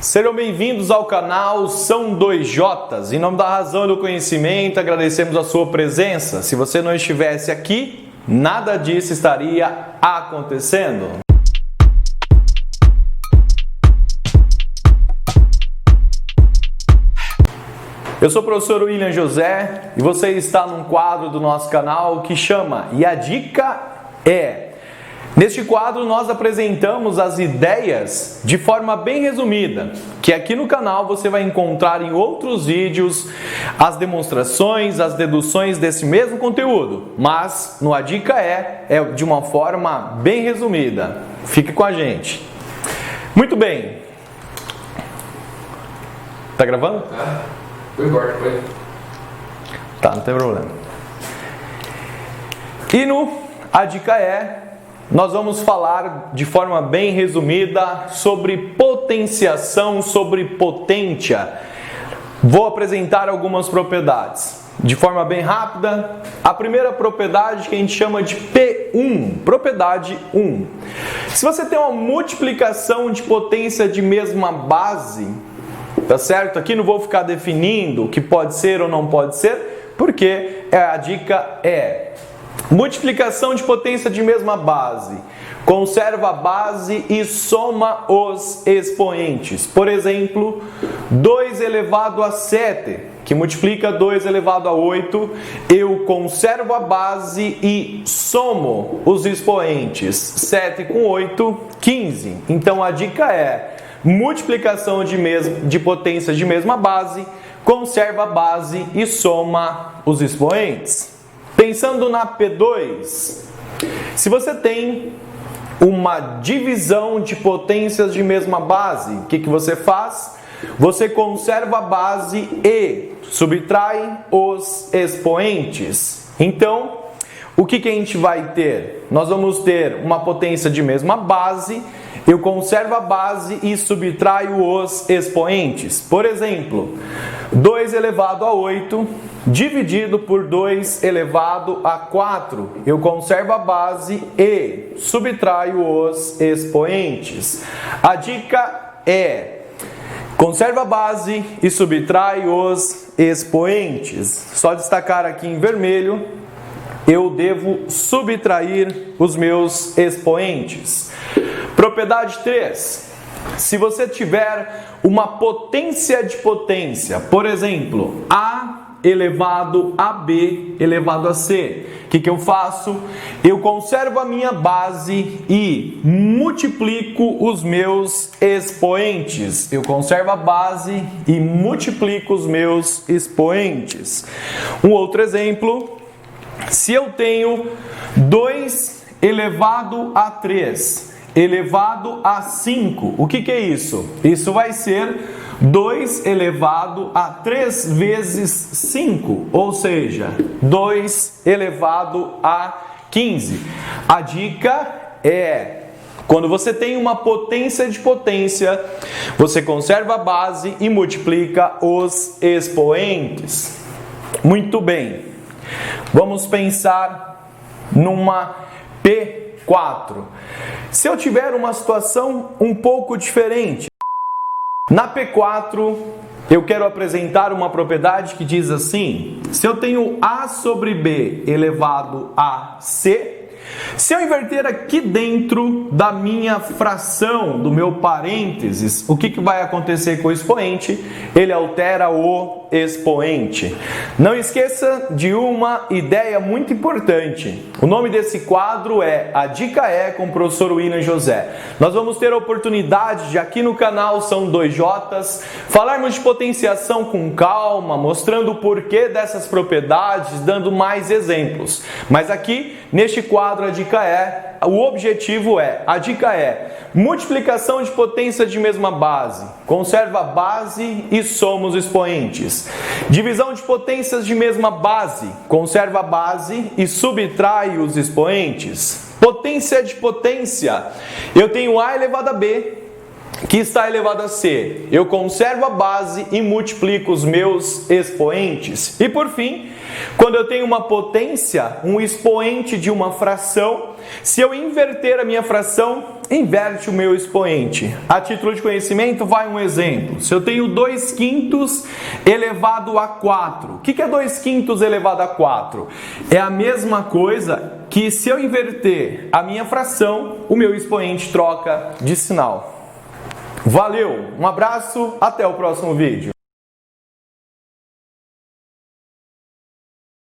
Sejam bem-vindos ao canal São 2Js. Em nome da razão e do conhecimento, agradecemos a sua presença. Se você não estivesse aqui, nada disso estaria acontecendo. Eu sou o professor William José e você está num quadro do nosso canal que chama E a Dica é. Neste quadro nós apresentamos as ideias de forma bem resumida, que aqui no canal você vai encontrar em outros vídeos as demonstrações, as deduções desse mesmo conteúdo, mas no A Dica é de uma forma bem resumida. Fique com a gente. Muito bem. Tá gravando? Tá. Foi embora, foi. Tá, não tem problema. E no A Dica é, nós vamos falar de forma bem resumida sobre potenciação, sobre potência. Vou apresentar algumas propriedades. De forma bem rápida, a primeira propriedade que a gente chama de P1, propriedade 1. Se você tem uma multiplicação de potência de mesma base, tá certo? Aqui não vou ficar definindo o que pode ser ou não pode ser, porque a dica é multiplicação de potência de mesma base. Conserva a base e soma os expoentes. Por exemplo, 2 elevado a 7, que multiplica 2 elevado a 8. Eu conservo a base e somo os expoentes. 7 com 8, 15. Então a dica é multiplicação de potência de mesma base, conserva a base e soma os expoentes. Pensando na P2, se você tem uma divisão de potências de mesma base, o que você faz? Você conserva a base e subtrai os expoentes. Então, o que a gente vai ter? Nós vamos ter uma potência de mesma base, eu conservo a base e subtraio os expoentes. Por exemplo, 2 elevado a 8 dividido por 2 elevado a 4. Eu conservo a base e subtraio os expoentes. A dica é: conserva a base e subtrai os expoentes. Só destacar aqui em vermelho, eu devo subtrair os meus expoentes. Propriedade 3. Se você tiver uma potência de potência, por exemplo, A elevado a B elevado a C, o que eu faço? Eu conservo a minha base e multiplico os meus expoentes. Eu conservo a base e multiplico os meus expoentes. Um outro exemplo, se eu tenho 2 elevado a 3 elevado a 5, o que é isso? Isso vai ser 2 elevado a 3 vezes 5, ou seja, 2 elevado a 15. A dica é: quando você tem uma potência de potência, você conserva a base e multiplica os expoentes. Muito bem. Vamos pensar numa P4. Se eu tiver uma situação um pouco diferente, na P4 eu quero apresentar uma propriedade que diz assim: se eu tenho A sobre B elevado a C, se eu inverter aqui dentro da minha fração, do meu parênteses, o que vai acontecer com o expoente? Ele altera o expoente. Não esqueça de uma ideia muito importante. O nome desse quadro é A Dica é com o professor William José. Nós vamos ter a oportunidade de aqui no canal São 2Js falarmos de potenciação com calma, mostrando o porquê dessas propriedades, dando mais exemplos. Mas aqui neste quadro A Dica é, o objetivo é, a dica é multiplicação de potência de mesma base, conserva a base e soma os expoentes. Divisão de potências de mesma base, conserva a base e subtrai os expoentes. Potência de potência, eu tenho A elevado a B que está elevado a C. Eu conservo a base e multiplico os meus expoentes. E por fim, quando eu tenho uma potência, um expoente de uma fração, se eu inverter a minha fração, inverte o meu expoente. A título de conhecimento, vai um exemplo. Se eu tenho 2/5 elevado a 4, o que é 2/5 elevado a 4? É a mesma coisa que se eu inverter a minha fração, o meu expoente troca de sinal. Valeu, um abraço, até o próximo vídeo.